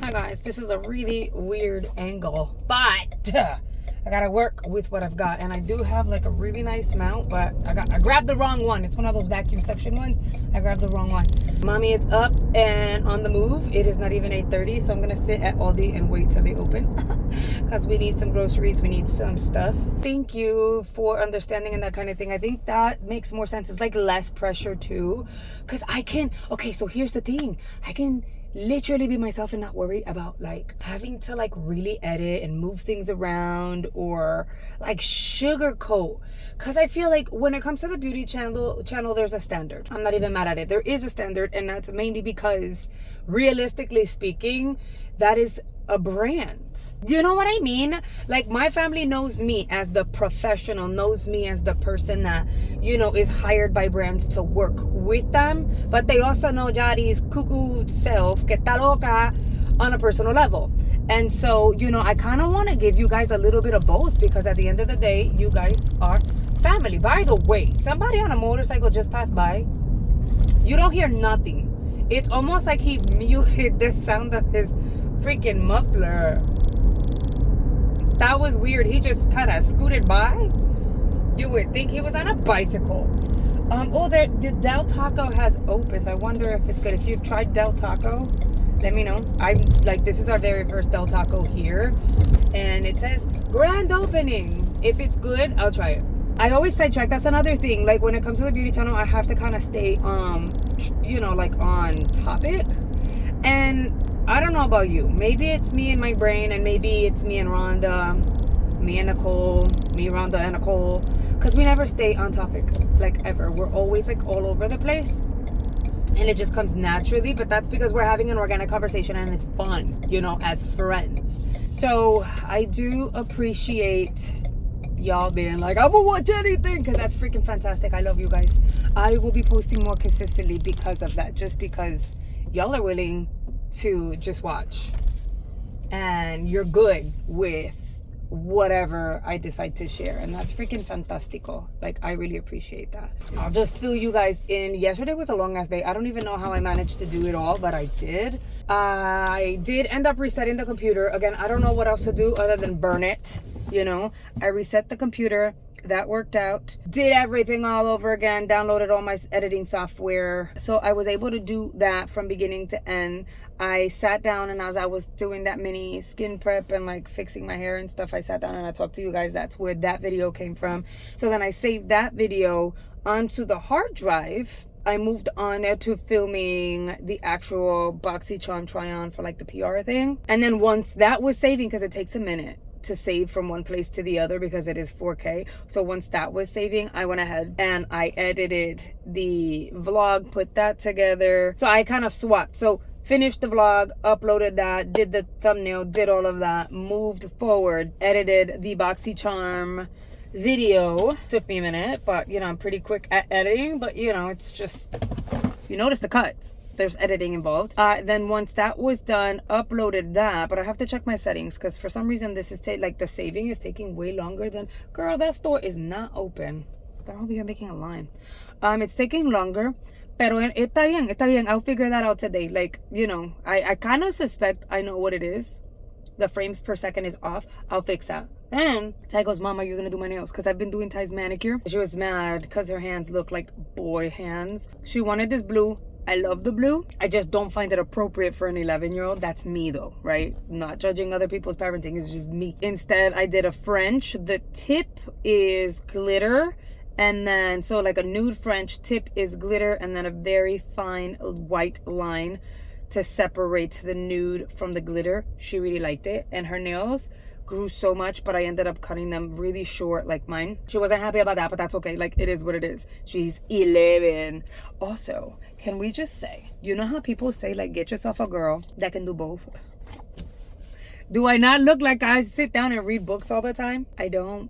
Hi guys, this is a really weird angle, but I gotta work with what I've got, and I do have like a really nice mount, but I grabbed the wrong one. It's one of those vacuum suction ones. I grabbed the wrong one. Mommy is up and on the move. It is not even 8:30, so I'm gonna sit at Aldi and wait till they open because we need some groceries, we need some stuff. Thank you for understanding and that kind of thing. I think that makes more sense. It's like less pressure too, because okay, so here's the thing. I can literally be myself and not worry about like having to like really edit and move things around or like sugarcoat, because I feel like when it comes to the beauty channel there's a standard. I'm not even mad at it. There is a standard, and that's mainly because realistically speaking, that is a brand. You know what I mean? Like, my family knows me as the professional, knows me as the person that, you know, is hired by brands to work with them, but they also know Yari's cuckoo self, que está loca, on a personal level. And so, you know, I kind of want to give you guys a little bit of both, because at the end of the day, you guys are family. By the way, somebody on a motorcycle just passed by. You don't hear nothing. It's almost like he muted the sound of his freaking muffler. That was weird. He just kind of scooted by. You would think he was on a bicycle. The Del Taco has opened. I wonder if it's good. If you've tried Del Taco, let me know. This is our very first Del Taco here, and it says grand opening. If it's good, I'll try it. I always sidetrack. That's another thing. Like, when it comes to the beauty channel, I have to kind of stay you know, like on topic. And I don't know about you. Maybe it's me and my brain, and maybe it's me and Rhonda, me and Nicole, me, Rhonda, and Nicole, because we never stay on topic, like, ever. We're always like all over the place, and it just comes naturally. But that's because we're having an organic conversation, and it's fun, you know, as friends. So I do appreciate y'all being like, I will watch anything, because that's freaking fantastic. I love you guys. I will be posting more consistently because of that, just because y'all are willing to just watch, and you're good with whatever I decide to share, and that's freaking fantastico. Like, I really appreciate that. I'll just fill you guys in. Yesterday was a long ass day. I don't even know how I managed to do it all, but I did. I did end up resetting the computer again. I don't know what else to do other than burn it, you know. I reset the computer. That worked out. Did everything all over again. Downloaded all my editing software. So I was able to do that from beginning to end. I sat down, and as I was doing that mini skin prep and like fixing my hair and stuff, I sat down and I talked to you guys. That's where that video came from. So then I saved that video onto the hard drive. I moved on to filming the actual BoxyCharm try-on for like the PR thing. And then once that was saving, because it takes a minute to save from one place to the other because it is 4K. So once that was saving, I went ahead and I edited the vlog, put that together. So I kind of swapped. So finished the vlog, uploaded that, did the thumbnail, did all of that, moved forward, edited the BoxyCharm video. Took me a minute, but you know, I'm pretty quick at editing, but you know, it's just, you notice the cuts. There's editing involved. Then once that was done, uploaded that, but I have to check my settings because for some reason this is like the saving is taking way longer than, girl, that store is not open. They're over here making a line. It's taking longer, pero está bien. I'll figure that out today. Like, you know, I kind of suspect I know what it is. The frames per second is off. I'll fix that. Then Ty goes, Mama, you're gonna do my nails, because I've been doing Ty's manicure. She was mad because her hands look like boy hands. She wanted this blue. I love the blue. I just don't find it appropriate for an 11-year-old. That's me though, right? Not judging other people's parenting, it's just me. Instead, I did a French. The tip is glitter. And then, so like a nude French, tip is glitter, and then a very fine white line to separate the nude from the glitter. She really liked it. And her nails grew so much, but I ended up cutting them really short like mine. She wasn't happy about that, but that's okay. Like, it is what it is. She's 11. Also, can we just say, you know how people say, like, get yourself a girl that can do both? Do I not look like I sit down and read books all the time? I don't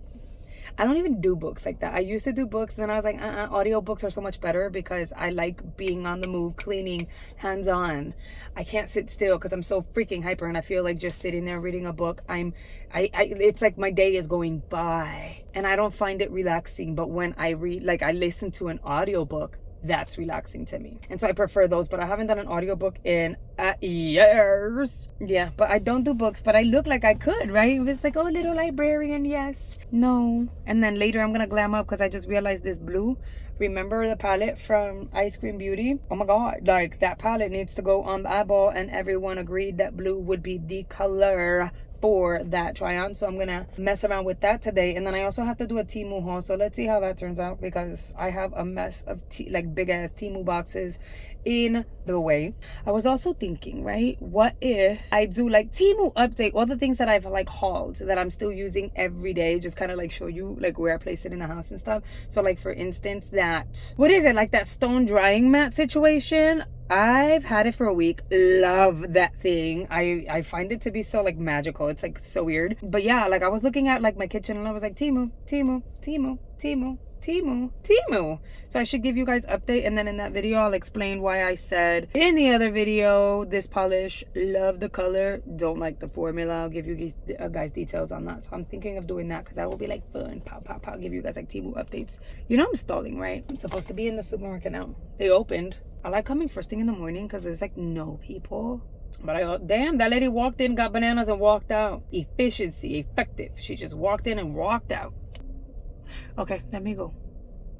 even do books like that. I used to do books, and then I was like, audio books are so much better because I like being on the move, cleaning, hands-on. I can't sit still because I'm so freaking hyper, and I feel like just sitting there reading a book, it's like my day is going by, and I don't find it relaxing. But when I read, like, I listen to an audio book, That's relaxing to me. And so I prefer those, but I haven't done an audiobook in years. Yeah, but I don't do books, but I look like I could, right? It's like, oh, little librarian, yes. No. And then later I'm going to glam up because I just realized this blue. Remember the palette from Ice Cream Beauty? Oh my God, like that palette needs to go on the eyeball, and everyone agreed that blue would be the color for that try on. So I'm gonna mess around with that today. And then I also have to do a Temu haul, so let's see how that turns out, because I have a mess of like big ass Temu boxes in the way. I was also thinking, right, what if I do like Temu update all the things that I've like hauled that I'm still using every day, just kind of like show you like where I place it in the house and stuff. So like for instance, that, what is it, like that stone drying mat situation, I've had it for a week. Love that thing. I find it to be so like magical. It's like so weird. But yeah, like I was looking at like my kitchen and I was like, Temu. So I should give you guys update, and then in that video I'll explain why I said in the other video, this polish, love the color, don't like the formula. I'll give you guys details on that. So I'm thinking of doing that because that will be like fun. Pow, give you guys like Temu updates. You know I'm stalling, right? I'm supposed to be in the supermarket now. They opened. I like coming first thing in the morning because there's like no people. But I thought, damn, that lady walked in, got bananas, and walked out. Efficiency, effective. She just walked in and walked out. Okay, let me go.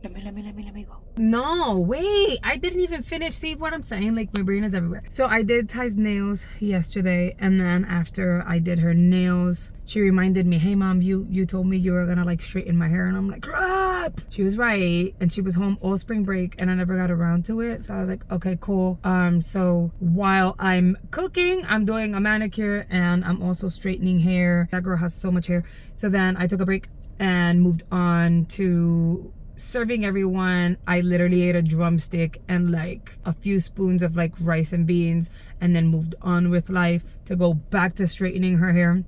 Let me go. No, wait. I didn't even finish. See what I'm saying? Like my brain is everywhere. So I did Ty's nails yesterday, and then after I did her nails, she reminded me, hey mom, you told me you were gonna like straighten my hair, and I'm like, crap. She was right, and she was home all spring break, and I never got around to it. So I was like, okay, cool. So while I'm cooking, I'm doing a manicure, and I'm also straightening hair. That girl has so much hair. So then I took a break and moved on to serving everyone. I literally ate a drumstick and like a few spoons of like rice and beans, and then moved on with life to go back to straightening her hair.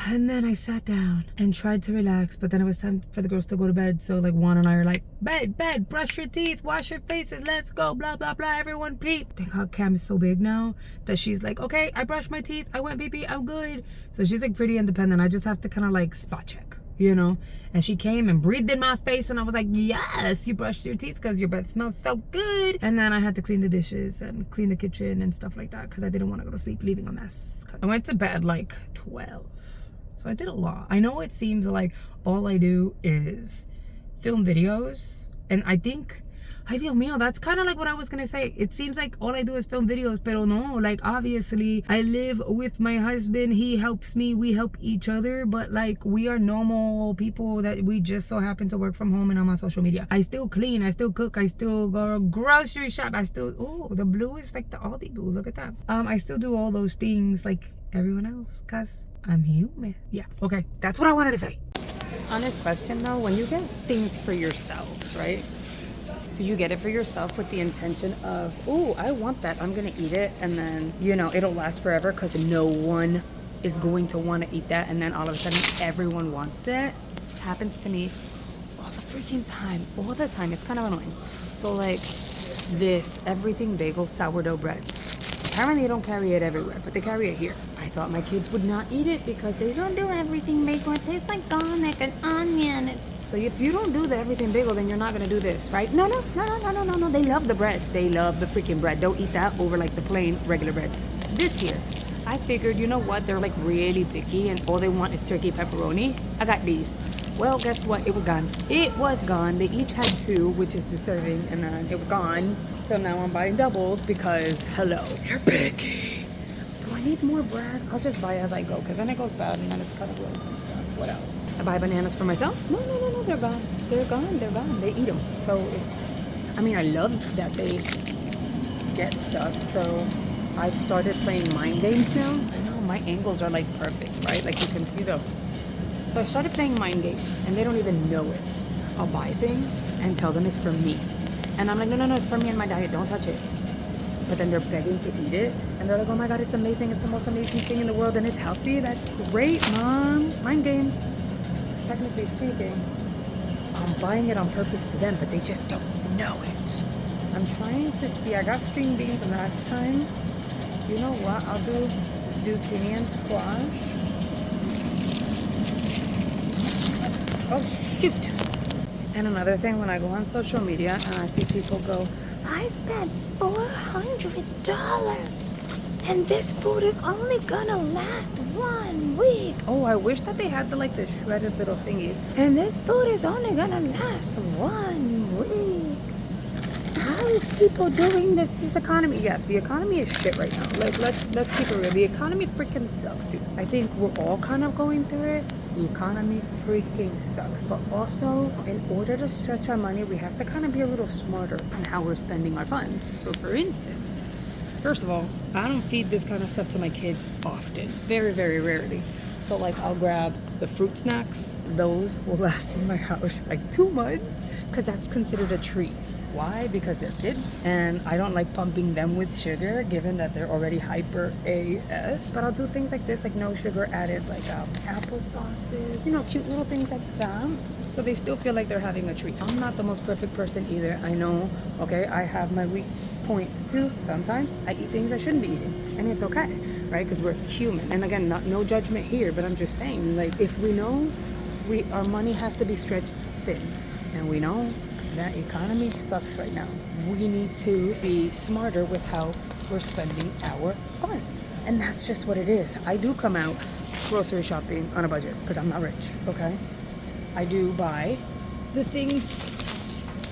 And then I sat down and tried to relax, but then it was time for the girls to go to bed. So like Juan and I are like, bed, brush your teeth, wash your faces, let's go, blah blah blah, everyone peep. I think how Cam is so big now that she's like, okay, I brushed my teeth, I went pee, I'm good. So she's like pretty independent. I just have to kind of like spot check, you know. And she came and breathed in my face, and I was like, yes, you brushed your teeth because your breath smells so good. And then I had to clean the dishes and clean the kitchen and stuff like that because I didn't want to go to sleep leaving a mess. I went to bed like 12, so I did a lot. I know it seems like all I do is film videos, and I think, ay Dios mío, that's kind of like what I was gonna say. It seems like all I do is film videos, pero no, like obviously I live with my husband, he helps me, we help each other, but like we are normal people that we just so happen to work from home and I'm on social media. I still clean, I still cook, I still go grocery shop, I still, oh, the blue is like the Aldi blue, look at that. I still do all those things like everyone else because I'm human. Yeah, okay, that's what I wanted to say. Honest question though, when you get things for yourselves, right? Do you get it for yourself with the intention of, oh, I want that, I'm gonna eat it, and then, you know, it'll last forever because no one is going to want to eat that, and then all of a sudden everyone wants it? It happens to me all the freaking time, all the time. It's kind of annoying. So like this everything bagel sourdough bread, apparently they don't carry it everywhere, but they carry it here. I thought my kids would not eat it because they don't do everything bagel. It tastes like garlic and onion. So if you don't do the everything bagel, then you're not gonna do this, right? No. They love the bread. They love the freaking bread. Don't eat that over like the plain regular bread. This here, I figured, you know what? They're like really picky and all they want is turkey pepperoni. I got these. Well, guess what? It was gone. It was gone. They each had 2, which is the serving, and then it was gone. So now I'm buying doubles because, hello, they're picky. Do I need more bread? I'll just buy as I go because then it goes bad and then it's kind of gross and stuff. What else? I buy bananas for myself? No, they're gone. They're gone. They eat them. So it's, I mean, I love that they get stuff. So I've started playing mind games now. I know, my angles are like perfect, right? Like you can see them. So I started playing mind games and they don't even know it. I'll buy things and tell them it's for me. And I'm like, no, it's for me and my diet, don't touch it. But then they're begging to eat it. And they're like, oh my God, it's amazing. It's the most amazing thing in the world and it's healthy. That's great, Mom. Mind games. Just technically speaking, I'm buying it on purpose for them, but they just don't know it. I'm trying to see, I got string beans last time. You know what, I'll do zucchini and squash. Oh shoot. And another thing, when I go on social media and I see people go, I spent $400. And this food is only gonna last 1 week. Oh, I wish that they had the shredded little thingies. And this food is only gonna last 1 week. How is people doing this economy? Yes, the economy is shit right now. Let's keep it real. The economy freaking sucks, dude. I think we're all kind of going through it. The economy freaking sucks. But also, in order to stretch our money, we have to kind of be a little smarter on how we're spending our funds. So for instance, first of all, I don't feed this kind of stuff to my kids often. Very, very rarely. So I'll grab the fruit snacks. Those will last in my house 2 months because that's considered a treat. Why? Because they're kids and I don't like pumping them with sugar given that they're already hyper AF. But I'll do things like this, no sugar added, apple sauces, cute little things like that. So they still feel like they're having a treat. I'm not the most perfect person either. I know, okay, I have my weak points too. Sometimes I eat things I shouldn't be eating and it's okay, right? Because we're human. And again, no judgment here, but I'm just saying, if we know our money has to be stretched thin and we know that economy sucks right now, we need to be smarter with how we're spending our funds. And that's just what it is. I do come out grocery shopping on a budget because I'm not rich, okay? I do buy the things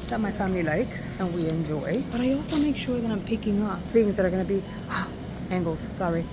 that my family likes and we enjoy, but I also make sure that I'm picking up things that are going to be angles, sorry.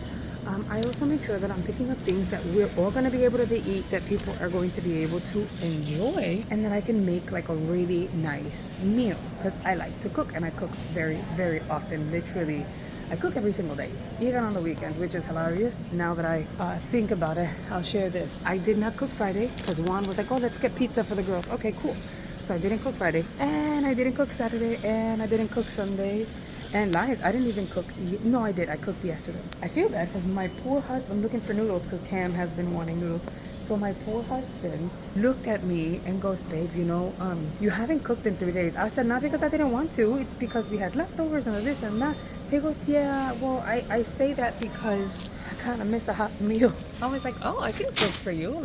I also make sure that I'm picking up things that we're all going to be able to eat, that people are going to be able to enjoy, and that I can make a really nice meal because I like to cook and I cook very, very often. Literally, I cook every single day, even on the weekends, which is hilarious. Now that I think about it, I'll share this. I did not cook Friday because Juan was like, oh, let's get pizza for the girls. Okay, cool. So I didn't cook Friday, and I didn't cook Saturday, and I didn't cook Sunday. And lies, I didn't even cook. No, I did. I cooked yesterday. I feel bad because my poor husband, I'm looking for noodles because Cam has been wanting noodles. So my poor husband looked at me and goes, babe, you haven't cooked in 3 days. I said, not because I didn't want to. It's because we had leftovers and this and that. He goes, yeah, well, I say that because I kind of miss a hot meal. I was like, oh, I can cook for you.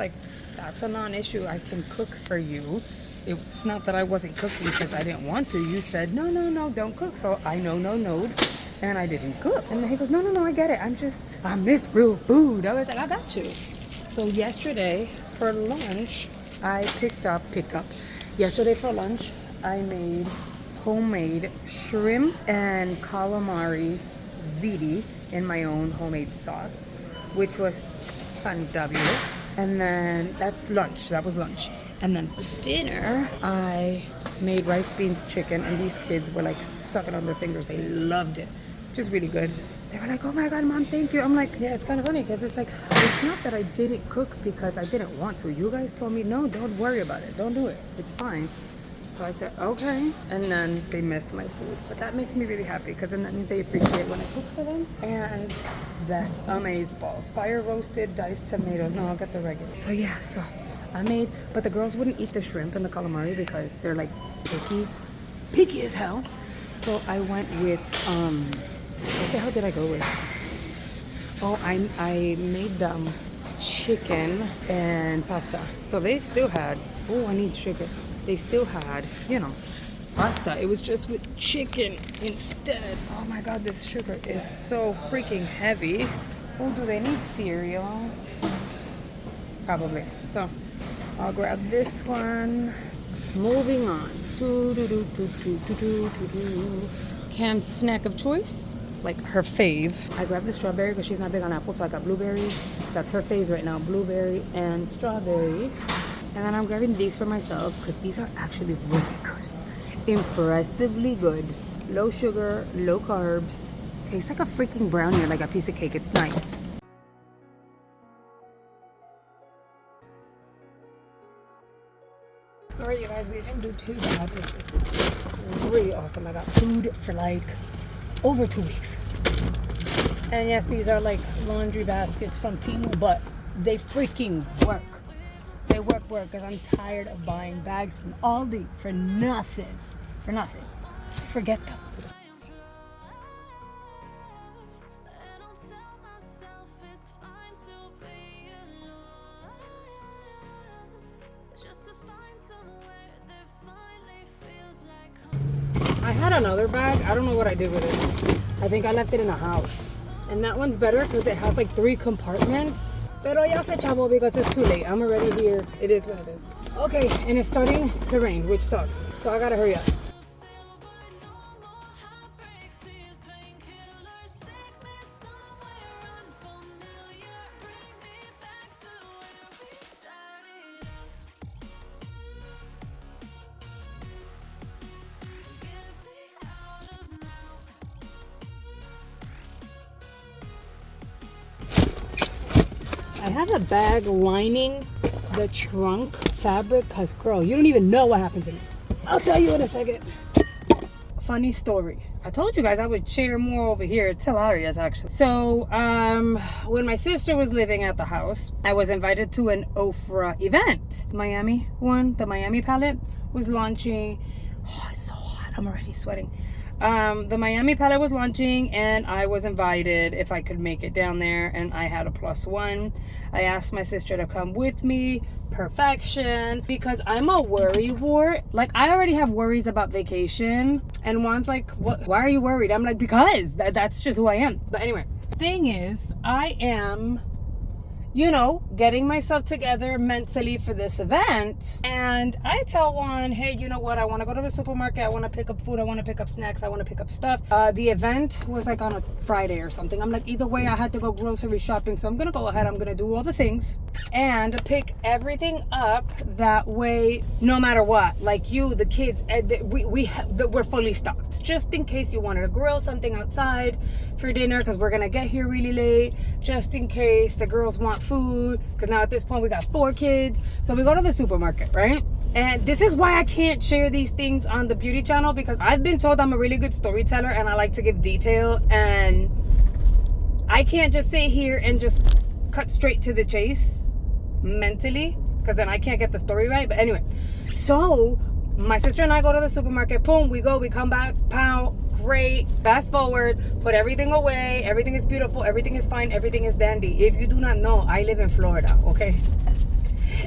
That's a non-issue. I can cook for you. It's not that I wasn't cooking because I didn't want to. You said, no, don't cook. So I no, and I didn't cook. And then he goes, no, I get it. I miss real food. I was like, I got you. So yesterday for lunch, I picked up. Yesterday for lunch, I made homemade shrimp and calamari ziti in my own homemade sauce, which was fabulous. And then that's lunch. That was lunch. And then for dinner, I made rice, beans, chicken, and these kids were sucking on their fingers. They loved it, which is really good. They were like, oh my God, Mom, thank you. I'm like, yeah, it's kind of funny because it's not that I didn't cook because I didn't want to. You guys told me, no, don't worry about it. Don't do it. It's fine. So I said, okay. And then they missed my food. But that makes me really happy because then that means they appreciate when I cook for them. And that's amazeballs. Fire roasted diced tomatoes. No, I'll get the regular. So yeah, I made, but the girls wouldn't eat the shrimp and the calamari because they're picky as hell. So I went with, what the hell did I go with? Oh, I made them chicken and pasta. So they still had, oh, I need sugar. They still had, pasta. It was just with chicken instead. Oh my God, this sugar is so freaking heavy. Oh, do they need cereal? Probably. So I'll grab this one. Moving on. Cam's snack of choice, her fave. I grabbed the strawberry because she's not big on apples, so I got blueberries. That's her phase right now, blueberry and strawberry. And then I'm grabbing these for myself because these are actually really good. Impressively good. Low sugar, low carbs. Tastes like a freaking brownie or a piece of cake. It's nice. Alright, you guys, we didn't do too bad, which is really awesome. I got food for over 2 weeks. And yes, these are laundry baskets from Temu, but they freaking work. They work because I'm tired of buying bags from Aldi for nothing. Forget them. I had another bag. I don't know what I did with it. I think I left it in the house. And that one's better because it has like 3 compartments. Pero ya se chavo because it's too late. I'm already here. It is what it is. Okay, and it's starting to rain, which sucks. So I gotta hurry up. I have a bag lining the trunk fabric because, girl, you don't even know what happened to me. I'll tell you in a second. Funny story. I told you guys I would share more over here. It's hilarious, actually. So, when my sister was living at the house, I was invited to an Ofra event. Miami one, the Miami palette was launching. Oh, it's so hot. I'm already sweating. The Miami palette was launching and I was invited if I could make it down there, and I had a +1. I asked my sister to come with me. Perfection. Because I'm a worry wart. Like, I already have worries about vacation, and Juan's like, what? Why are you worried? I'm like, because that's just who I am. But anyway, thing is, I am, you know, getting myself together mentally for this event. And I tell Juan, hey, you know what? I want to go to the supermarket. I want to pick up food. I want to pick up snacks. I want to pick up stuff. The event was like on a Friday or something. I'm like, either way, I had to go grocery shopping. So I'm going to go ahead. I'm going to do all the things and pick everything up. That way, no matter what, like you, the kids, we're fully stocked. Just in case you wanted to grill something outside for dinner, because we're going to get here really late. Just in case the girls want food, because now at this point we got 4 kids. So we go to the supermarket, right? And this is why I can't share these things on the beauty channel, because I've been told I'm a really good storyteller and I like to give detail, and I can't just sit here and just cut straight to the chase mentally, because then I can't get the story right. But anyway, so my sister and I go to the supermarket. Boom, we go, we come back, pow, great. Fast forward, put everything away. Everything is beautiful. Everything is fine. Everything is dandy. If you do not know, I live in Florida, okay?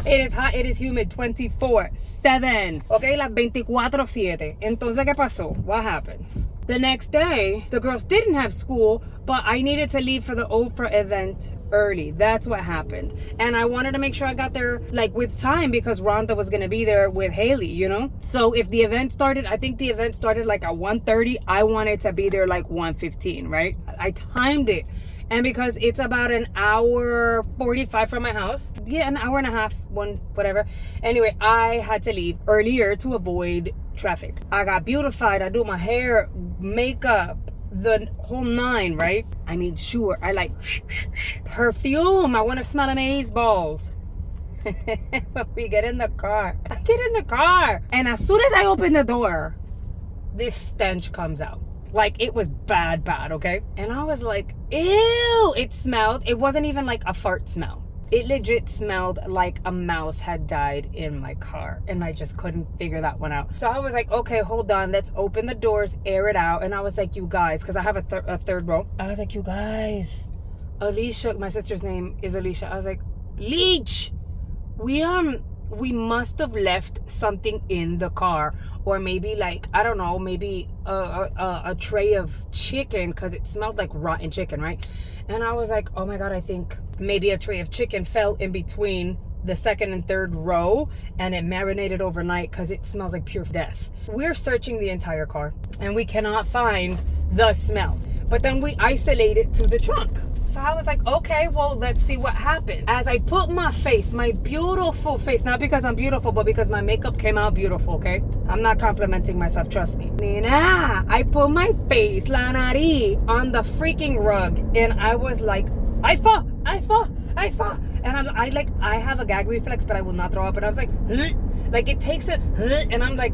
It is hot, it is humid 24/7. Okay, las 24/7. Entonces, ¿qué pasó? What happens? The next day, the girls didn't have school, but I needed to leave for the Oprah event early. That's what happened. And I wanted to make sure I got there like with time, because Rhonda was going to be there with Haley, you know? So if the event started, I think the event started like at 1:30. I wanted to be there like 1:15, right? I timed it. And because it's about an hour 45 from my house, yeah, an hour and a half, whatever. Anyway, I had to leave earlier to avoid traffic. I got beautified. I do my hair, makeup, the whole 9, right? I mean, sure, I like perfume. I want to smell amaze balls. But we get in the car. I get in the car. And as soon as I open the door, this stench comes out. Like, it was bad, okay? And I was like, ew! It smelled. It wasn't even like a fart smell. It legit smelled like a mouse had died in my car. And I just couldn't figure that one out. So I was like, okay, hold on. Let's open the doors, air it out. And I was like, you guys, because I have a third row. I was like, you guys. Alicia, my sister's name is Alicia. I was like, Leech, we must have left something in the car, or maybe like, I don't know, maybe a tray of chicken, because it smelled like rotten chicken, right? And I was like, oh my God, I think maybe a tray of chicken fell in between the second and third row, and it marinated overnight, because it smells like pure death. We're searching the entire car and we cannot find the smell, but then we isolate it to the trunk. So I was like, okay, well, let's see what happened. As I put my face, my beautiful face, not because I'm beautiful, but because my makeup came out beautiful, okay? I'm not complimenting myself, trust me. Nina, I put my face, la nariz, on the freaking rug, and I was like, I fall. And I have a gag reflex, but I will not throw up. And I was like, like it takes it, and I'm like,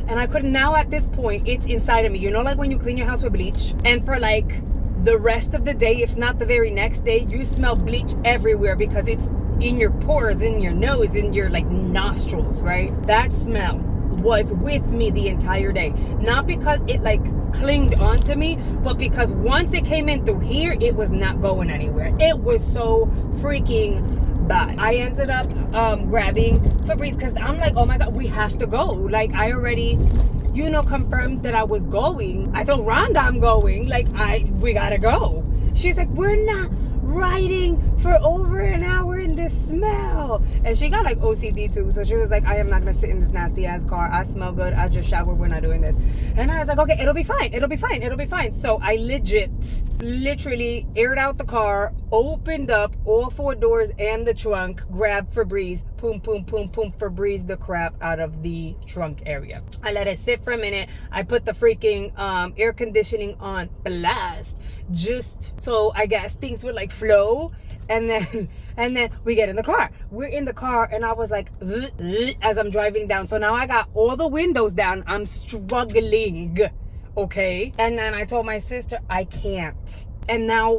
and I couldn't. Now at this point, it's inside of me. You know, like when you clean your house with bleach, and for like the rest of the day, if not the very next day, you smell bleach everywhere because it's in your pores, in your nose, in your like nostrils, right? That smell was with me the entire day. Not because it like clinged onto me, but because once it came in through here, it was not going anywhere. It was so freaking bad. I ended up grabbing Febreze, because I'm like, oh my God, we have to go. Like, I already, confirmed that I was going. I told Rhonda I'm going. Like, we gotta go. She's like, we're not riding for over an hour in this smell. And she got like OCD too. So she was like, I am not gonna sit in this nasty ass car. I smell good. I just showered. We're not doing this. And I was like, okay, it'll be fine. It'll be fine. It'll be fine. So I literally aired out the car, opened up all 4 doors and the trunk, grabbed Febreze, boom, boom, boom, boom, Febreze the crap out of the trunk area. I let it sit for a minute. I put the freaking air conditioning on blast, just so I guess things would like flow. And then we get in the car. We're in the car and I was like, as I'm driving down. So now I got all the windows down. I'm struggling. Okay. And then I told my sister, I can't. And now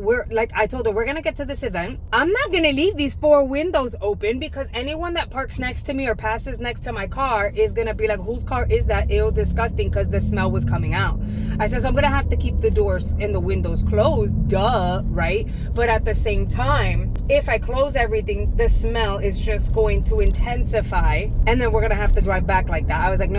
I told her, we're going to get to this event. I'm not going to leave these 4 windows open because anyone that parks next to me or passes next to my car is going to be like, whose car is that? Ew, disgusting, because the smell was coming out. I said, so I'm going to have to keep the doors and the windows closed. Duh, right? But at the same time, if I close everything, the smell is just going to intensify. And then we're going to have to drive back like that. I was like, no.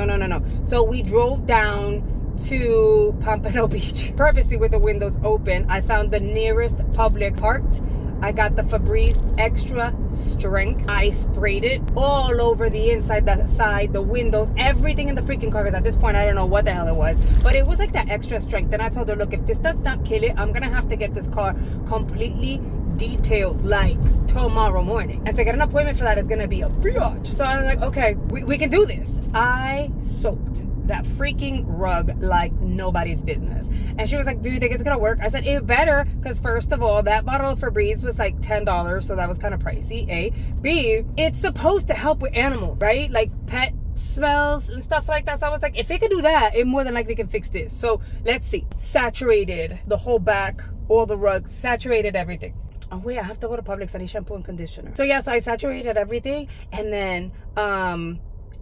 So we drove down to Pompano Beach purposely with the windows open. I found the nearest Publix parked. I got the Febreze extra strength. I sprayed it all over the inside, the side, the windows, everything in the freaking car. Because at this point, I don't know what the hell it was. But it was like that extra strength. And I told her, look, if this does not kill it, I'm going to have to get this car completely detailed like tomorrow morning. And to get an appointment for that is going to be a biatch. So I was like, okay, we can do this. I soaked that freaking rug like nobody's business. And she was like, do you think it's gonna work? I said, it better, because first of all, that bottle of Febreze was like $10, so that was kind of pricey, A. B, it's supposed to help with animal, right? Like pet smells and stuff like that. So I was like, if it could do that, it more than likely can fix this. So let's see. Saturated the whole back, all the rugs, saturated everything. Oh wait, I have to go to Publix. I need shampoo and conditioner. So yeah, so I saturated everything, and then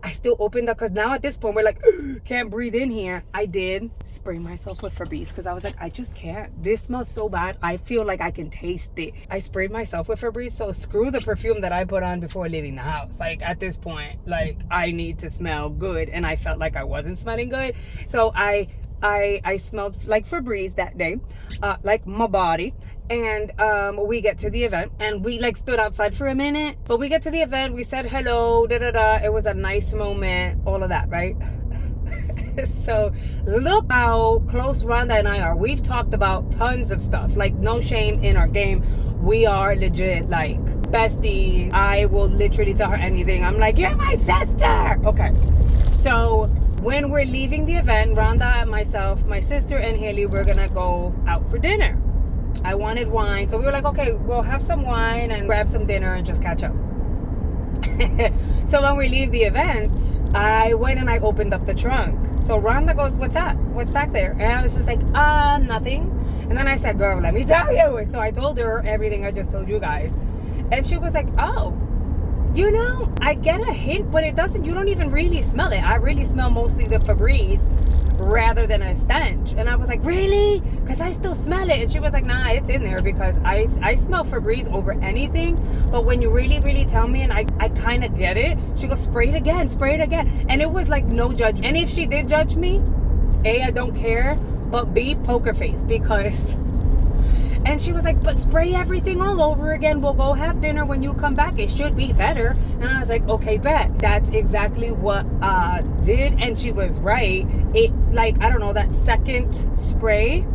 I still opened up, because now at this point we're like, can't breathe in here. I did spray myself with Febreze because I was like, I just can't. This smells so bad. I feel like I can taste it. I sprayed myself with Febreze, so screw the perfume that I put on before leaving the house. Like at this point, like I need to smell good, and I felt like I wasn't smelling good. So I smelled like Febreze that day, like my body. And we get to the event, and we like stood outside for a minute, but we get to the event, we said hello, it was a nice moment, all of that, right? So look how close Rhonda and I are. We've talked about tons of stuff, like no shame in our game. We are legit like bestie. I will literally tell her anything. I'm like, you're my sister. Okay, so when we're leaving the event, Rhonda, myself, my sister, and Haley, we're gonna go out for dinner. I wanted wine, so we were like, okay, we'll have some wine and grab some dinner and just catch up. So when we leave the event, I went and I opened up the trunk. So Rhonda goes, what's up? What's back there? And I was just like, nothing. And then I said, girl, let me tell you. And so I told her everything I just told you guys. And she was like, oh, you know, I get a hint, but it doesn't, you don't even really smell it. I really smell mostly the Febreze rather than a stench. And I was like, really? Because I still smell it. And she was like, nah, it's in there, because I smell Febreze over anything. But when you really, really tell me, and I kind of get it, she goes, spray it again. And it was like no judgment. And if she did judge me, A, I don't care, but B, poker face, because... And she was like, but spray everything all over again. We'll go have dinner when you come back. It should be better. And I was like, okay, bet. That's exactly what I did. And she was right. It, like, I don't know, that second spray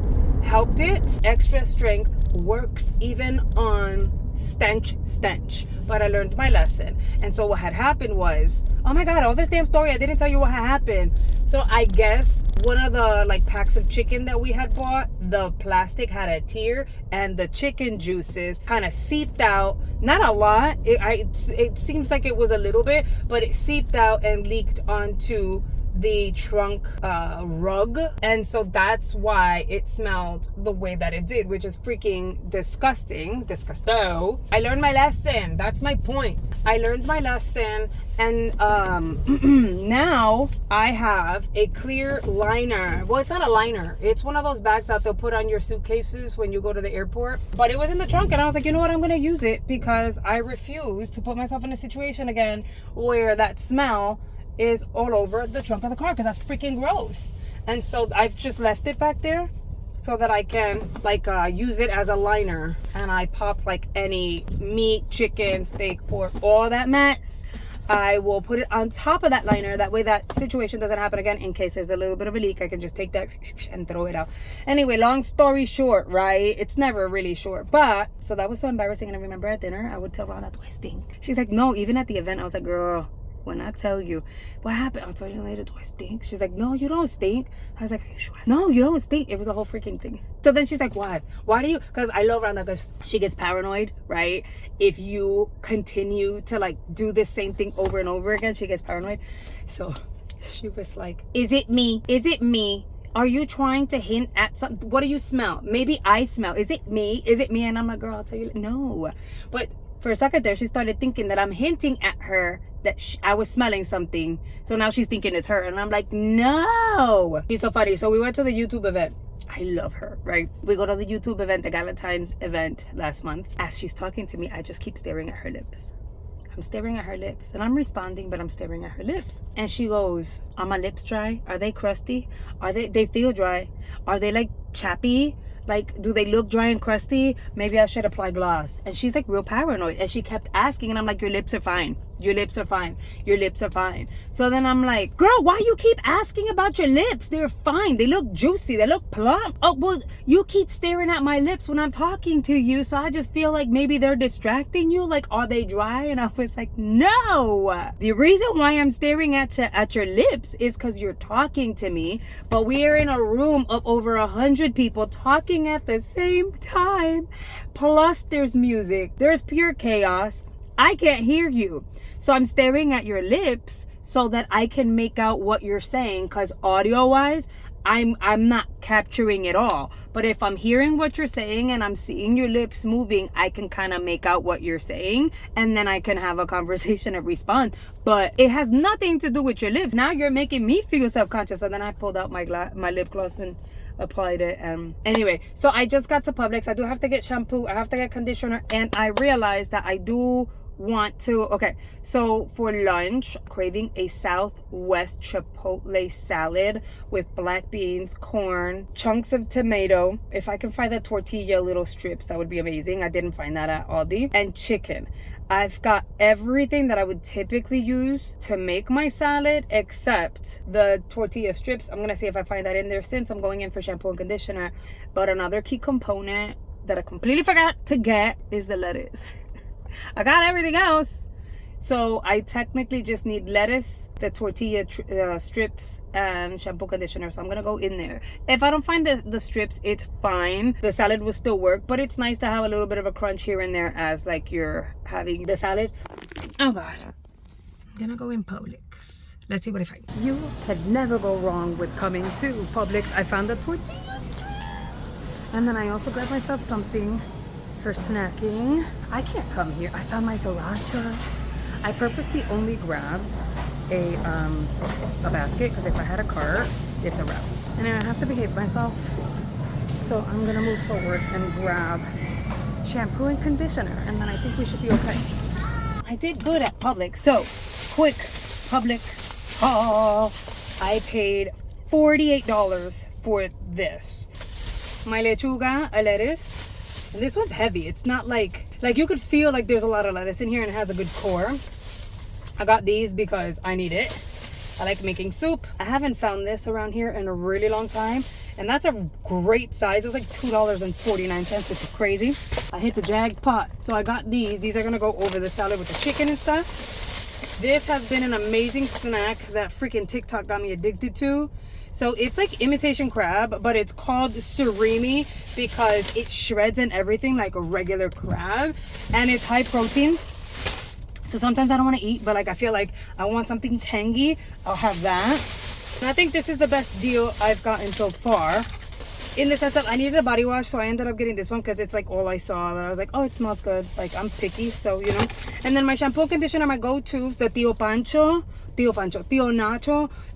helped it. Extra strength works even on stench. But I learned my lesson. And so what had happened was, oh my God, all this damn story, I didn't tell you what had happened. So I guess one of the like packs of chicken that we had bought, the plastic had a tear, and the chicken juices kind of seeped out. Not a lot. It seems like it was a little bit, but it seeped out and leaked onto the trunk rug. And so that's why it smelled the way that it did, which is freaking disgusting. Disgusto. I learned my lesson. That's my point. I learned my lesson. And now I have a clear liner. Well, it's not a liner. It's one of those bags that they'll put on your suitcases when you go to the airport. But it was in the trunk, and I was like, you know what? I'm going to use it, because I refuse to put myself in a situation again where that smell is all over the trunk of the car because that's freaking gross. And so I've just left it back there so that I can like use it as a liner, and I pop like any meat, chicken, steak, pork, all that mess. I will put it on top of that liner. That way that situation doesn't happen again. In case there's a little bit of a leak, I can just take that and throw it out. Anyway, long story short, right? It's never really short. But, so that was so embarrassing. And I remember at dinner, I would tell Rhonda, do I stink? She's like, no. Even at the event, I was like, girl, when I tell you what happened, I'll tell you later, do I stink? She's like, no, you don't stink. I was like, are you sure? No, you don't stink. It was a whole freaking thing. So then she's like, why? Why do you? Because I love Rhonda because she gets paranoid, right? If you continue to like do the same thing over and over again, she gets paranoid. So she was like, is it me? Is it me? Are you trying to hint at something? What do you smell? Maybe I smell. Is it me? Is it me? And I'm like, girl, I'll tell you. No. But for a second there, she started thinking that I'm hinting at her that I was smelling something. So now she's thinking it's her. And I'm like, no. She's so funny. So we went to the YouTube event. I love her, right? We go to the YouTube event, the Galentine's event last month. As she's talking to me, I just keep staring at her lips. I'm staring at her lips. And I'm responding, but I'm staring at her lips. And she goes, are my lips dry? Are they crusty? Are they feel dry? Are they like chappy? Like, do they look dry and crusty? Maybe I should apply gloss. And she's like real paranoid. And she kept asking, and I'm like, your lips are fine. Your lips are fine. Your lips are fine. So then I'm like, girl, why you keep asking about your lips? They're fine. They look juicy. They look plump. Oh, well, you keep staring at my lips when I'm talking to you. So I just feel like maybe they're distracting you. Like, are they dry? And I was like, no. The reason why I'm staring at your lips is because you're talking to me. But we are in a room of over 100 people talking at the same time. Plus, there's music. There's pure chaos. I can't hear you. So I'm staring at your lips so that I can make out what you're saying, because audio wise, I'm not capturing it all. But if I'm hearing what you're saying and I'm seeing your lips moving, I can kind of make out what you're saying, and then I can have a conversation and respond. But it has nothing to do with your lips. Now you're making me feel self-conscious. And then I pulled out my lip gloss and applied it. Anyway, so I just got to Publix. I do have to get shampoo. I have to get conditioner. And I realized that I do want to, okay, so for lunch, craving a Southwest Chipotle salad with black beans, corn, chunks of tomato. If I can find the tortilla little strips, that would be amazing. I didn't find that at Aldi. And chicken. I've got everything that I would typically use to make my salad except the tortilla strips. I'm gonna see if I find that in there since I'm going in for shampoo and conditioner. But another key component that I completely forgot to get is the lettuce. I got everything else, so I technically just need lettuce, the tortilla strips, and shampoo, conditioner. So I'm gonna go in there. If I don't find the strips, it's fine. The salad will still work, but it's nice to have a little bit of a crunch here and there as like you're having the salad. Oh god, I'm gonna go in Publix. Let's see what I find. You can never go wrong with coming to Publix. I found the tortilla strips, and then I also grabbed myself something for snacking. I can't come here. I found my sriracha. I purposely only grabbed a basket because if I had a cart, it's a wrap. And then I have to behave myself. So I'm gonna move forward and grab shampoo and conditioner, and then I think we should be okay. I did good at Publix. So quick Publix haul. I paid $48 for this. My lechuga, a lettuce. And this one's heavy. It's not like you could feel like there's a lot of lettuce in here and it has a good core. I got these because I need it. I like making soup. I haven't found this around here in a really long time. And that's a great size. It's like $2.49, which is crazy. I hit the jackpot. So I got these. These are gonna go over the salad with the chicken and stuff. This has been an amazing snack that freaking TikTok got me addicted to. So it's like imitation crab, but it's called surimi because it shreds and everything like a regular crab, and it's high protein. So sometimes I don't want to eat, but like I feel like I want something tangy. I'll have that. And I think this is the best deal I've gotten so far. in the sense of I needed a body wash, so I ended up getting this one because it's like all I saw. And I was like, oh, it smells good. Like, I'm picky, so you know. And then my shampoo and conditioner, my go-tos, the Tio Nacho,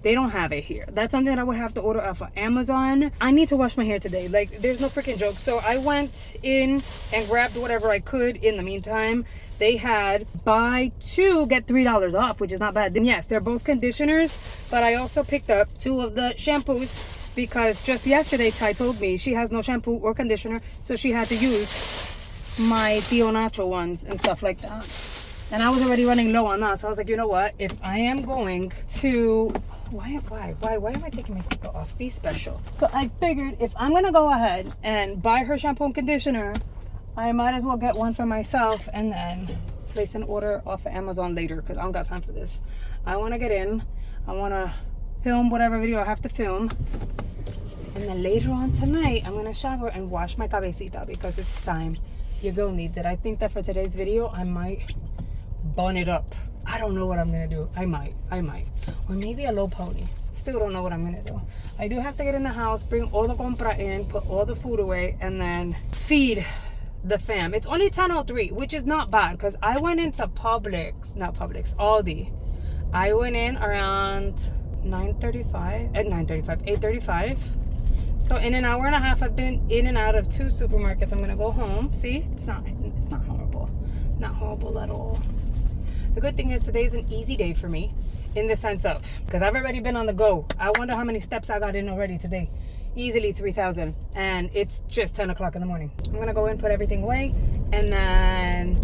they don't have it here. That's something that I would have to order off of Amazon. I need to wash my hair today. Like, there's no freaking joke. So I went in and grabbed whatever I could in the meantime. They had buy two, get $3 off, which is not bad. Then yes, they're both conditioners, but I also picked up 2 of the shampoos because just yesterday Ty told me she has no shampoo or conditioner, so she had to use my Tio Nacho ones and stuff like that. And I was already running low on that, so I was like, you know what? If I am going to... Why am I taking my seatbelt off? Be special. So I figured if I'm gonna go ahead and buy her shampoo and conditioner, I might as well get one for myself and then place an order off of Amazon later because I don't got time for this. I want to get in. I want to film whatever video I have to film. And then later on tonight, I'm going to shower and wash my cabecita because it's time. Your girl needs it. I think that for today's video, I might bun it up. I don't know what I'm going to do. I might. Or maybe a low pony. Still don't know what I'm going to do. I do have to get in the house, bring all the compra in, put all the food away, and then feed the fam. It's only 10:03, which is not bad because I went into Aldi. I went in around 8:35. So in an hour and a half, I've been in and out of 2 supermarkets. I'm gonna go home. See, it's not horrible, not horrible at all. The good thing is today's an easy day for me, in the sense of because I've already been on the go. I wonder how many steps I got in already today. Easily 3,000, and it's just 10 o'clock in the morning. I'm gonna go in, put everything away, and then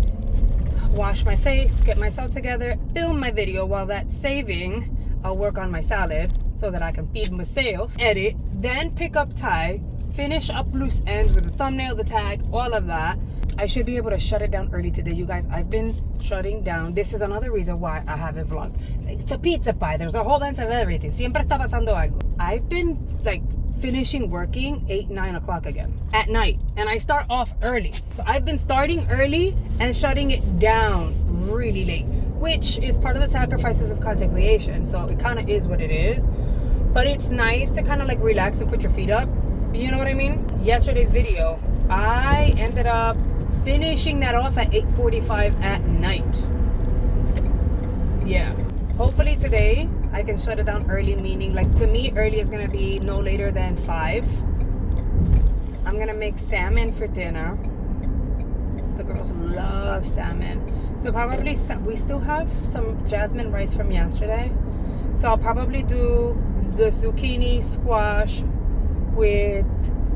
wash my face, get myself together, film my video. While that's saving, I'll work on my salad so that I can feed myself, edit, then pick up Ty, finish up loose ends with the thumbnail, the tag, all of that. I should be able to shut it down early today, you guys. I've been shutting down. This is another reason why I haven't vlogged. It's a pizza pie. There's a whole bunch of everything. Siempre está pasando algo. I've been like finishing working 8-9 o'clock again at night, and I start off early. So I've been starting early and shutting it down really late, which is part of the sacrifices of content creation. So it kind of is what it is, but it's nice to kind of like relax and put your feet up. You know what I mean? Yesterday's video, I ended up finishing that off at 8:45 at night. Yeah. Hopefully today I can shut it down early, meaning like to me early is gonna be no later than 5. I'm gonna make salmon for dinner. The girls love salmon. So probably we still have some jasmine rice from yesterday. So I'll probably do the zucchini squash with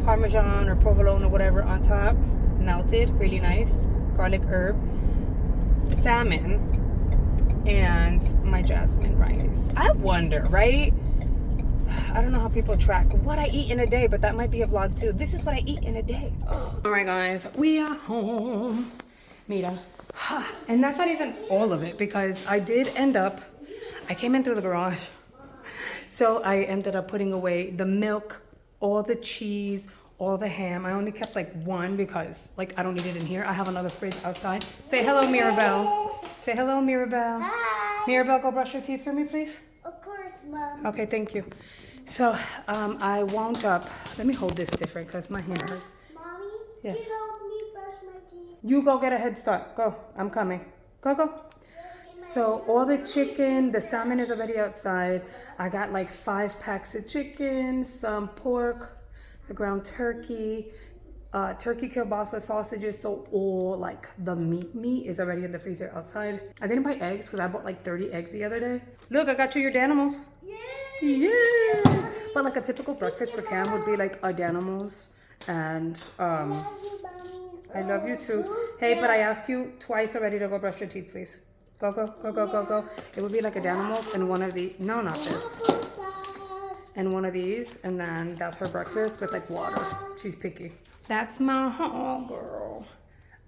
Parmesan or provolone or whatever on top, melted, really nice, garlic herb, salmon, and my jasmine rice. I wonder, right? I don't know how people track what I eat in a day, but that might be a vlog too. This is what I eat in a day. All right, guys, we are home. Mira. And that's not even all of it because I did end up, I came in through the garage. So I ended up putting away the milk, all the cheese, all the ham. I only kept like 1 because like I don't need it in here. I have another fridge outside. Say hello, Mirabelle. Say hello, Mirabelle. Hi. Mirabelle, go brush your teeth for me, please. Of course, Mom. Okay, thank you. So I wound up, let me hold this different because my hand hurts. Mommy, Yes. you help me brush my teeth. You go get a head start. Go, I'm coming. Go. So all the chicken, the salmon is already outside. I got like 5 packs of chicken, some pork, the ground turkey, turkey kielbasa sausages. So all like the meat is already in the freezer outside. I didn't buy eggs because I bought like 30 eggs the other day. Look, I got you your Danimals. Yeah. But like a typical breakfast for Cam would be like a Danimals and I love you too. Hey, but I asked you twice already to go brush your teeth, please. Go. It would be like a Danimals and one of the, no, not this. And one of these, and then that's her breakfast with like water. She's picky. That's my home, girl.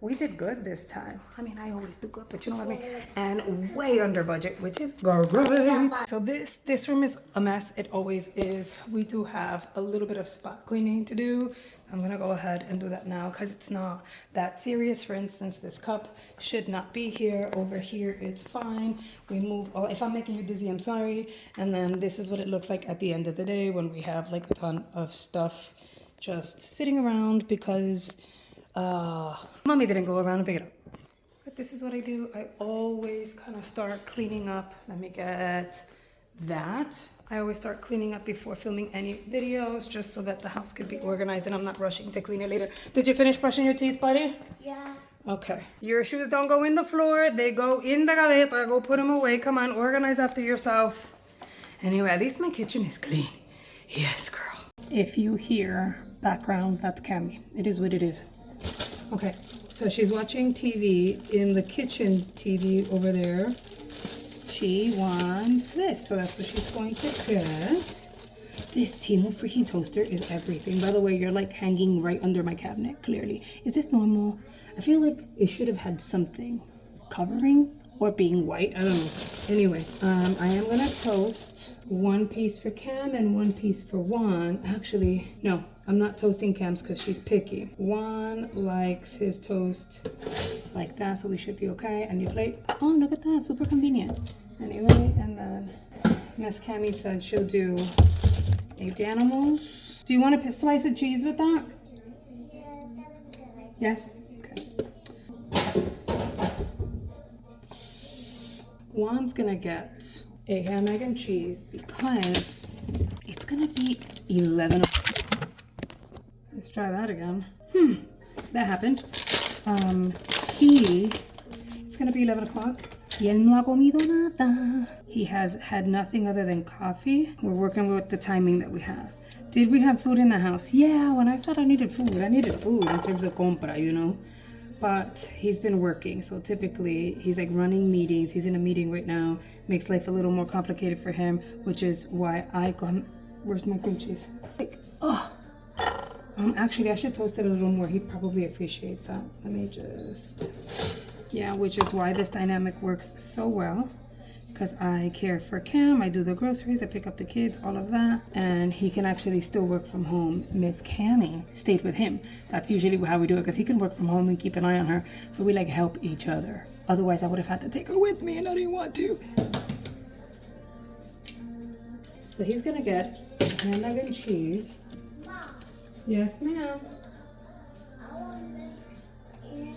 We did good this time. I mean, I always do good, but you know what I mean? And way under budget, which is great. So this room is a mess. It always is. We do have a little bit of spot cleaning to do. I'm gonna go ahead and do that now because it's not that serious. For instance, this cup should not be here. Over here, it's fine. We move all, if I'm making you dizzy, I'm sorry. And then this is what it looks like at the end of the day when we have like a ton of stuff just sitting around because mommy didn't go around and pick it up. But this is what I do. I always kind of start cleaning up. Let me get that. I always start cleaning up before filming any videos, just so that the house could be organized and I'm not rushing to clean it later. Did you finish brushing your teeth, buddy? Yeah. Okay. Your shoes don't go in the floor. They go in the gaveta. Go put them away. Come on, organize after yourself. Anyway, at least my kitchen is clean. Yes, girl. If you hear background, that's Cami. It is what it is. Okay, so she's watching TV in the kitchen TV over there. She wants this, so that's what she's going to get. This Temu freaking toaster is everything. By the way, you're like hanging right under my cabinet, clearly. Is this normal? I feel like it should have had something covering or being white. I don't know. Anyway, I am gonna toast one piece for Cam and one piece for Juan. Actually, no, I'm not toasting Cam's because she's picky. Juan likes his toast like that, so we should be okay. And your plate. Oh, look at that, super convenient. Anyway, and then Miss Cammy said she'll do egg animals. Do you want a slice of cheese with that? Yes? Okay. Juan's gonna get a ham, egg, and cheese because it's gonna be 11 o'clock. Let's try that again. That happened. It's gonna be 11 o'clock. Y él no ha comido nada. He has had nothing other than coffee. We're working with the timing that we have. Did we have food in the house? Yeah, when I said I needed food in terms of compra, you know. But he's been working, so typically he's like running meetings. He's in a meeting right now. Makes life a little more complicated for him, which is why I come. Where's my cream cheese? Like, oh. Actually, I should toast it a little more. He'd probably appreciate that. Let me just... Yeah, which is why this dynamic works so well. Because I care for Cam, I do the groceries, I pick up the kids, all of that. And he can actually still work from home. Miss Cammy stayed with him. That's usually how we do it, because he can work from home and keep an eye on her. So we like help each other. Otherwise, I would have had to take her with me and I didn't want to. So he's gonna get ham, egg, and cheese. Mom, Yes, ma'am. I want this. Yeah.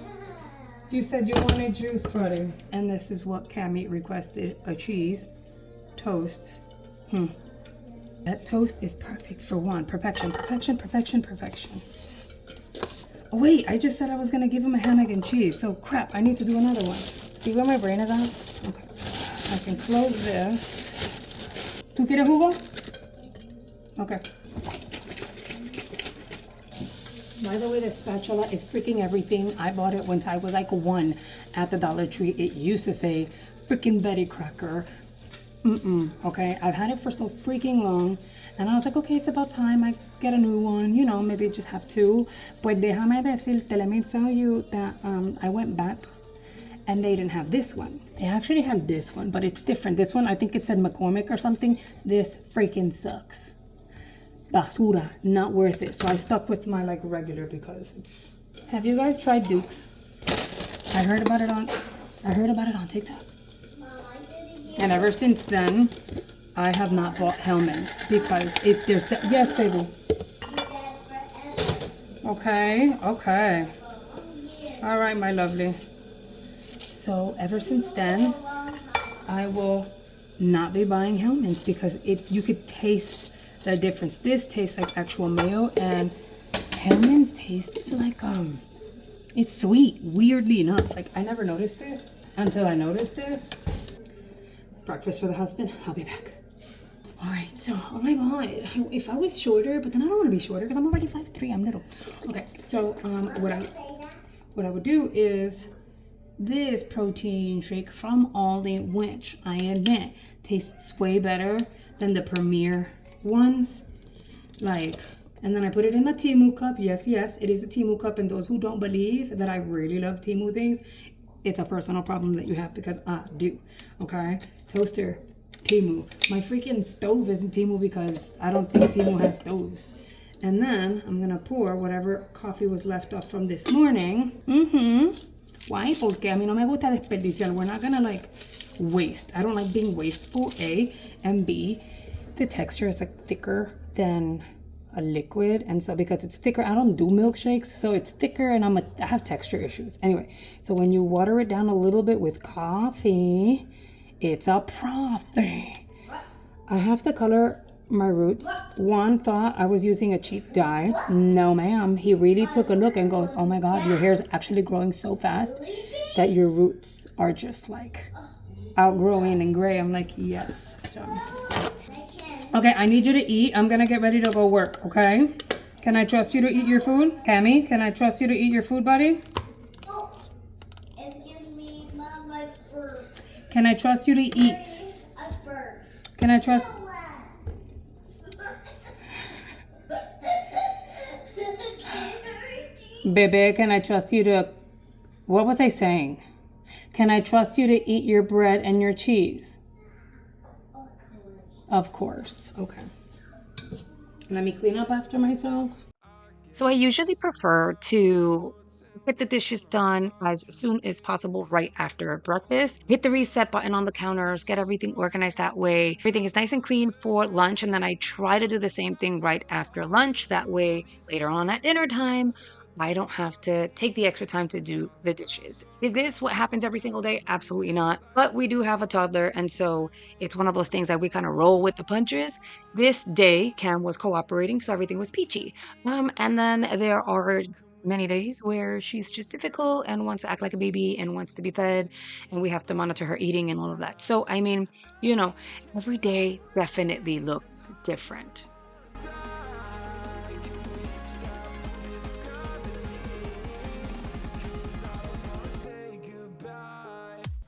You said you wanted juice, buddy. And this is what Cammy requested, a cheese toast. That toast is perfect for one. Perfection, perfection, perfection, perfection. Oh wait, I just said I was gonna give him a ham, egg, and cheese. So crap, I need to do another one. See where my brain is at? Okay, I can close this. ¿Tú quieres jugo? Okay. By the way, the spatula is freaking everything. I bought it when I was like 1 at the Dollar Tree. It used to say freaking Betty Crocker. Okay, I've had it for so freaking long. And I was like, okay, it's about time I get a new one. You know, maybe just have 2. Pues déjame decirte, let me tell you that I went back and they didn't have this one. They actually had this one, but it's different. This one, I think it said McCormick or something. This freaking sucks. Basura, not worth it. So I stuck with my like regular because it's... Have you guys tried Duke's? I heard about it on TikTok. Mom, I did it. And ever since then, I have not bought Hellman's because yes, baby. Okay. All right, my lovely. So ever since then, I will not be buying Hellman's because you could taste the difference. This tastes like actual mayo, and Hellman's tastes like it's sweet, weirdly enough. Like I never noticed it until I noticed it. Breakfast for the husband. I'll be back. All right, so oh my god, if I was shorter, but then I don't want to be shorter because I'm already 5'3". I'm little. Okay, so what I would do is this protein shake from Aldi, which I admit tastes way better than the Premier ones, like, and then I put it in a Temu cup. Yes, it is a Temu cup, and those who don't believe that I really love Temu things, it's a personal problem that you have because I do. Okay, toaster, Temu. My freaking stove isn't Temu because I don't think Temu has stoves. And then I'm gonna pour whatever coffee was left off from this morning. Why? Porque a mí no me gusta desperdiciar. We're not gonna like waste. I don't like being wasteful, A, and B, the texture is like thicker than a liquid, and so because it's thicker, I don't do milkshakes, so it's thicker and I have texture issues. Anyway, so when you water it down a little bit with coffee, it's a profit. I have to color my roots. Juan thought I was using a cheap dye. No, ma'am. He really took a look and goes, oh my God, your hair is actually growing so fast that your roots are just like outgrowing and gray. I'm like, yes. So, okay, I need you to eat. I'm going to get ready to go work, okay? Can I trust you to eat your food? Cammy, can I trust you to eat your food, buddy? Oh, excuse me, Mom, my bird. Can I trust you to eat? A bird. Can I trust... Bebe, can I trust you to... What was I saying? Can I trust you to eat your bread and your cheese? Of course. Okay. Let me clean up after myself. So I usually prefer to get the dishes done as soon as possible right after breakfast. Hit the reset button on the counters, get everything organized that way. Everything is nice and clean for lunch, and then I try to do the same thing right after lunch. That way, later on at dinner time, I don't have to take the extra time to do the dishes. Is this what happens every single day? Absolutely not. But we do have a toddler, and so it's one of those things that we kind of roll with the punches. This day, Cam was cooperating, so everything was peachy. And then there are many days where she's just difficult and wants to act like a baby and wants to be fed, and we have to monitor her eating and all of that. So, I mean, every day definitely looks different.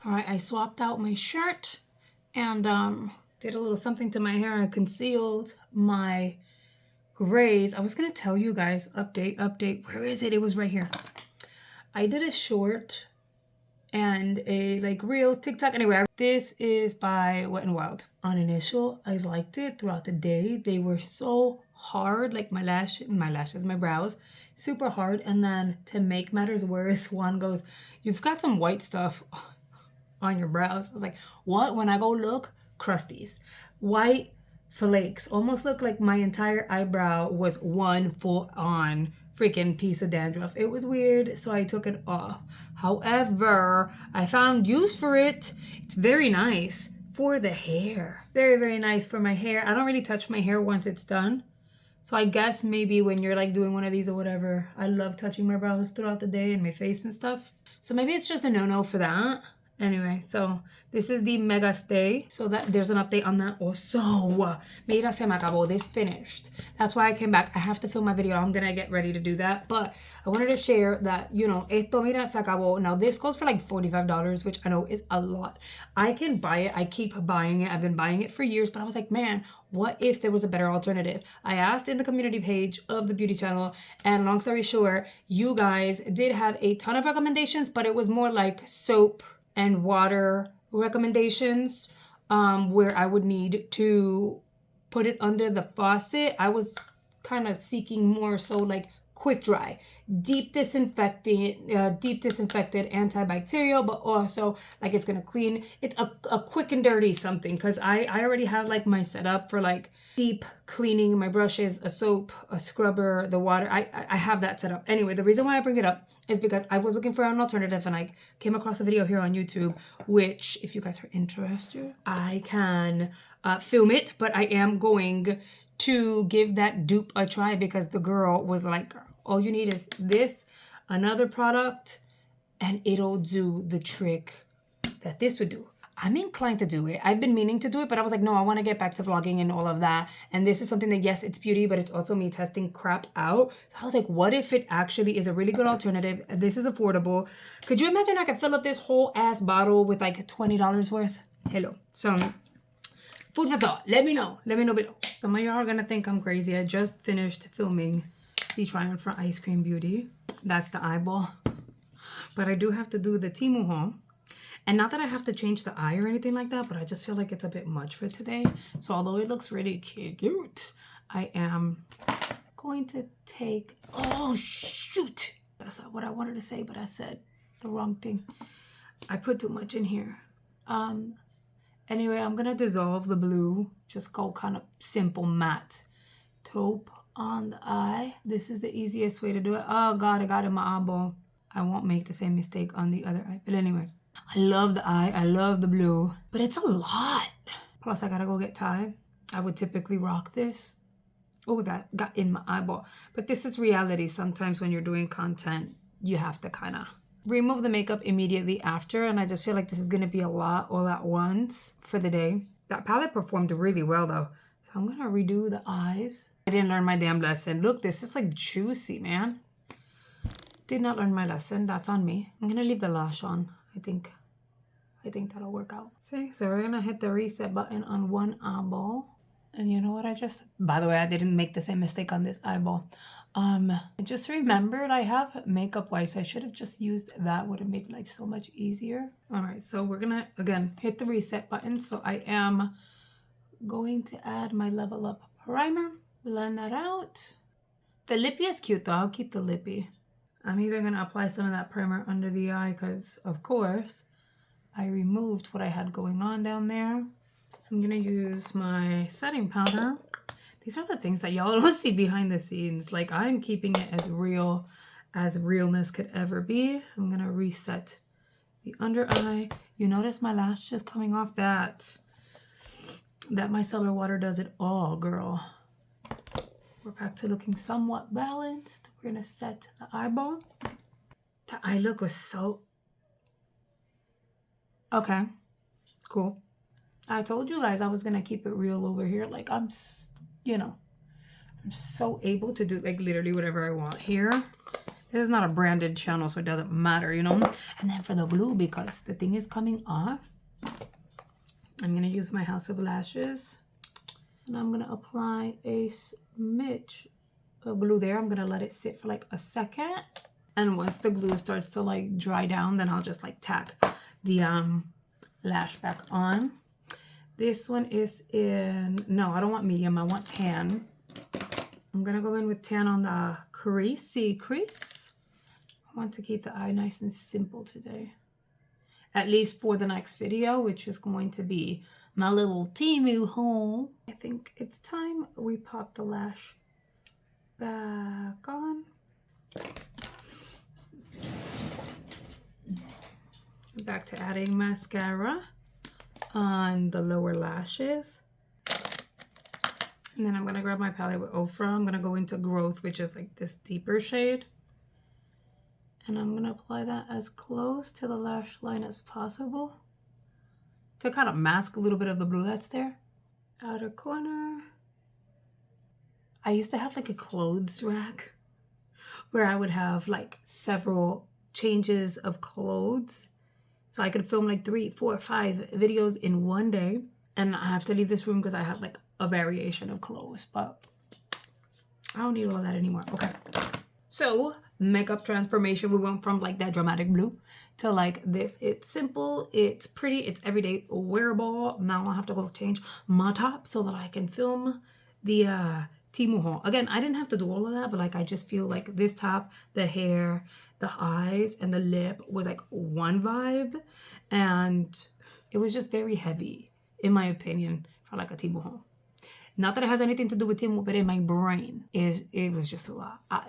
All right, I swapped out my shirt and did a little something to my hair. I concealed my grays. I was gonna tell you guys, update. Where is it? It was right here. I did a short and a like reels, TikTok. Anyway, this is by Wet n Wild. On initial, I liked it throughout the day. They were so hard, like my lashes, my brows, super hard. And then to make matters worse, one goes, "You've got some white stuff on your brows." I was like, what? When I go look, crusties, white flakes, almost look like my entire eyebrow was one full on freaking piece of dandruff. It was weird, so I took it off. However, I found use for it. It's very nice for the hair. Very, very nice for my hair. I don't really touch my hair once it's done. So I guess maybe when you're like doing one of these or whatever, I love touching my brows throughout the day and my face and stuff. So maybe it's just a no-no for that. Anyway, so this is the Mega Stay. So that there's an update on that also. Mira, se me acabó. This finished. That's why I came back. I have to film my video. I'm going to get ready to do that. But I wanted to share that, esto, mira, se acabó. Now, this goes for like $45, which I know is a lot. I can buy it. I keep buying it. I've been buying it for years. But I was like, man, what if there was a better alternative? I asked in the community page of the beauty channel. And long story short, you guys did have a ton of recommendations. But it was more like soap and water recommendations, where I would need to put it under the faucet. I was kind of seeking more so like quick dry, deep disinfected, antibacterial, but also like it's gonna clean. It's a quick and dirty something, because I already have like my setup for like deep cleaning, my brushes, a soap, a scrubber, the water. I have that set up. Anyway, the reason why I bring it up is because I was looking for an alternative and I came across a video here on YouTube, which if you guys are interested, I can film it, but I am going to give that dupe a try because the girl was like, all you need is this, another product, and it'll do the trick that this would do. I'm inclined to do it. I've been meaning to do it, but I was like, no, I want to get back to vlogging and all of that. And this is something that, yes, it's beauty, but it's also me testing crap out. So I was like, what if it actually is a really good alternative? This is affordable. Could you imagine I could fill up this whole ass bottle with like $20 worth? Hello. So food for thought. Let me know. Let me know below. Some of y'all are going to think I'm crazy. I just finished filming the try on for Ice Cream Beauty. That's the eyeball. But I do have to do the Temu haul. And not that I have to change the eye or anything like that, but I just feel like it's a bit much for today. So although it looks really cute, I am going to take... Oh, shoot. That's not what I wanted to say, but I said the wrong thing. I put too much in here. Anyway, I'm going to dissolve the blue. Just go kind of simple matte taupe on the eye. This is the easiest way to do it. Oh God, I got it in my eyeball. I won't make the same mistake on the other eye. But anyway, I love the eye. I love the blue. But it's a lot. Plus, I gotta go get Thai. I would typically rock this. Oh, that got in my eyeball. But this is reality. Sometimes when you're doing content, you have to kind of remove the makeup immediately after. And I just feel like this is going to be a lot all at once for the day. That palette performed really well, though. So I'm going to redo the eyes. I didn't learn my damn lesson. Look, this is like juicy, man. Did not learn my lesson. That's on me. I'm going to leave the lash on. I think that'll work out. See? So we're going to hit the reset button on one eyeball. And you know what by the way, I didn't make the same mistake on this eyeball. I just remembered I have makeup wipes. I should have just used that. Would have made life so much easier. All right, so we're gonna, again, hit the reset button. So I am going to add my Level Up primer, blend that out. The lippy is cute though, I'll keep the lippy. I'm even gonna apply some of that primer under the eye because, of course, I removed what I had going on down there. I'm gonna use my setting powder. These are the things that y'all don't see behind the scenes. Like, I'm keeping it as real as realness could ever be. I'm gonna reset the under eye. You notice my lash just coming off? That micellar water does it all, girl. We're back to looking somewhat balanced. We're gonna set the eyeball. The eye look was so... Okay, cool. I told you guys I was gonna keep it real over here. Like, I'm so able to do like literally whatever I want here. This is not a branded channel, so it doesn't matter, you know. And then for the glue, because the thing is coming off, I'm gonna use my House of Lashes, and I'm gonna apply a smidge of glue there. I'm gonna let it sit for like a second, and once the glue starts to like dry down, then I'll just like tack the lash back on. This one is in, no, I don't want medium, I want tan. I'm gonna go in with tan on the creasy crease. I want to keep the eye nice and simple today. At least for the next video, which is going to be my little Temu haul. I think it's time we pop the lash back on. Back to adding mascara on the lower lashes. And then I'm going to grab my palette with Ofra. I'm going to go into Growth, which is like this deeper shade. And I'm going to apply that as close to the lash line as possible to kind of mask a little bit of the blue that's there. Outer corner. I used to have like a clothes rack where I would have like several changes of clothes. So I could film like 3, 4, 5 videos in one day. And I have to leave this room because I have like a variation of clothes. But I don't need all that anymore. Okay. So makeup transformation. We went from like that dramatic blue to like this. It's simple. It's pretty. It's everyday wearable. Now I have to go change my top so that I can film the Temu haul. Again, I didn't have to do all of that, but like I just feel like this top, the hair, the eyes, and the lip was like one vibe, and it was just very heavy, in my opinion, for like a Temu haul. Not that it has anything to do with Temu, but in my brain, it was just a lot. I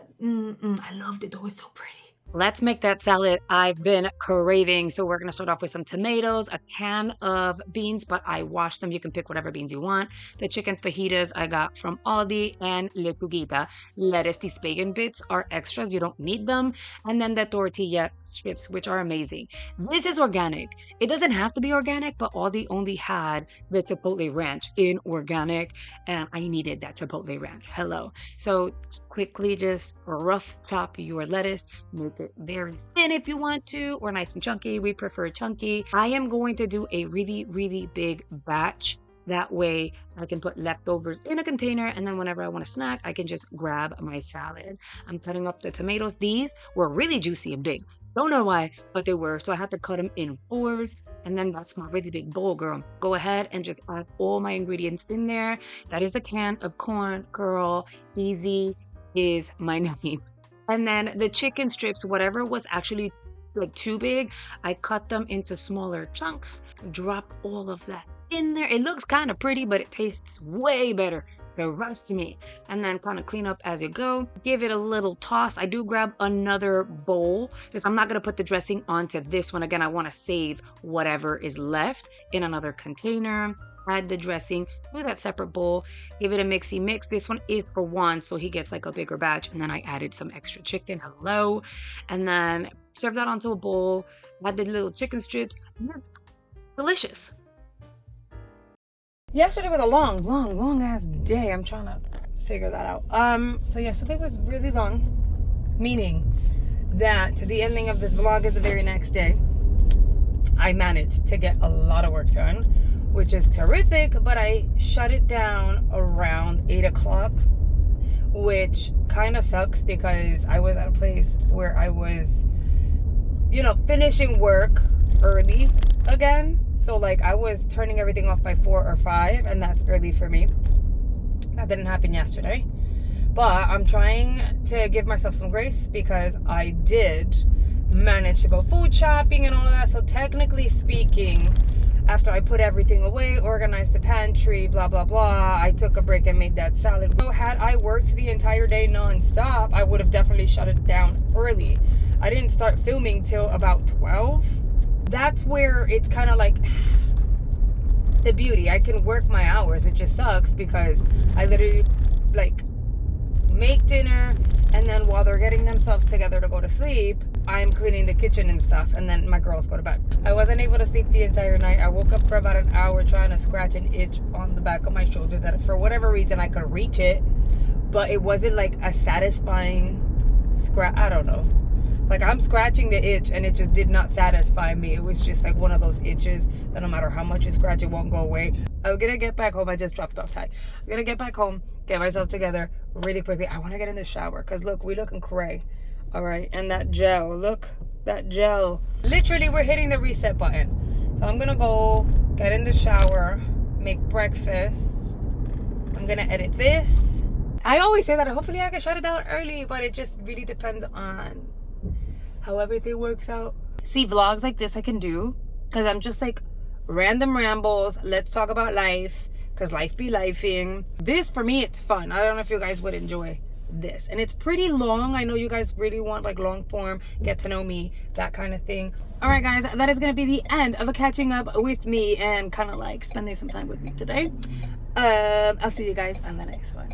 loved it though. It's so pretty. Let's make that salad I've been craving. So we're going to start off with some tomatoes, a can of beans, but I washed them. You can pick whatever beans you want. The chicken fajitas I got from Aldi, and lechuguita. Lettuce, these bacon bits are extras. You don't need them. And then the tortilla strips, which are amazing. This is organic. It doesn't have to be organic, but Aldi only had the Chipotle Ranch in organic, and I needed that Chipotle Ranch. Hello. So quickly just rough chop your lettuce, make it very thin if you want to, or nice and chunky. We prefer chunky. I am going to do a really, really big batch. That way I can put leftovers in a container, and then whenever I want to snack, I can just grab my salad. I'm cutting up the tomatoes. These were really juicy and big. Don't know why, but they were. So I had to cut them in 4s. And then that's my really big bowl, girl. Go ahead and just add all my ingredients in there. That is a can of corn, girl. Easy is my name. And then the chicken strips, whatever was actually like too big, I cut them into smaller chunks, drop all of that in there. It looks kind of pretty, but it tastes way better the rest of me. And then kind of clean up as you go. Give it a little toss. I do grab another bowl because I'm not going to put the dressing onto this one. Again, I want to save whatever is left in another container. Add the dressing to that separate bowl. Give it a mixy mix. This one is for one, so he gets like a bigger batch. And then I added some extra chicken. Hello. And then serve that onto a bowl. Add the little chicken strips. Delicious. Yesterday was a long ass day. I'm trying to figure that out. So yesterday was really long, meaning that the ending of this vlog is the very next day. I managed to get a lot of work done, which is terrific, but I shut it down around 8 o'clock, which kind of sucks because I was at a place where I was, finishing work early again. So like I was turning everything off by 4 or 5, and that's early for me. That didn't happen yesterday, but I'm trying to give myself some grace because I did manage to go food shopping and all of that. So technically speaking, after I put everything away, organized the pantry, blah blah blah, I took a break and made that salad. So had I worked the entire day non-stop, I would have definitely shut it down early. I didn't start filming till about 12. That's where it's kind of like the beauty. I can work my hours. It just sucks because I literally like make dinner, and then while they're getting themselves together to go to sleep, I'm cleaning the kitchen and stuff, and then my girls go to bed. I wasn't able to sleep the entire night. I woke up for about an hour trying to scratch an itch on the back of my shoulder that for whatever reason I could reach it, but it wasn't like a satisfying scratch. I don't know. Like I'm scratching the itch and it just did not satisfy me. It was just like one of those itches that no matter how much you scratch, it won't go away. I'm gonna get back home. I just dropped off Ty. I'm gonna get back home, get myself together really quickly. I want to get in the shower because look, we looking cray. All right, and that gel, look, that gel. Literally, we're hitting the reset button. So I'm gonna go get in the shower, make breakfast. I'm gonna edit this. I always say that hopefully I can shut it down early, but it just really depends on how everything works out. See, vlogs like this I can do because I'm just like random rambles. Let's talk about life because life be lifing. This for me, it's fun. I don't know if you guys would enjoy this, and it's pretty long. I know you guys really want like long form, get to know me, that kind of thing. All right guys, that is gonna be the end of a catching up with me and kind of like spending some time with me today. I'll see you guys on the next one.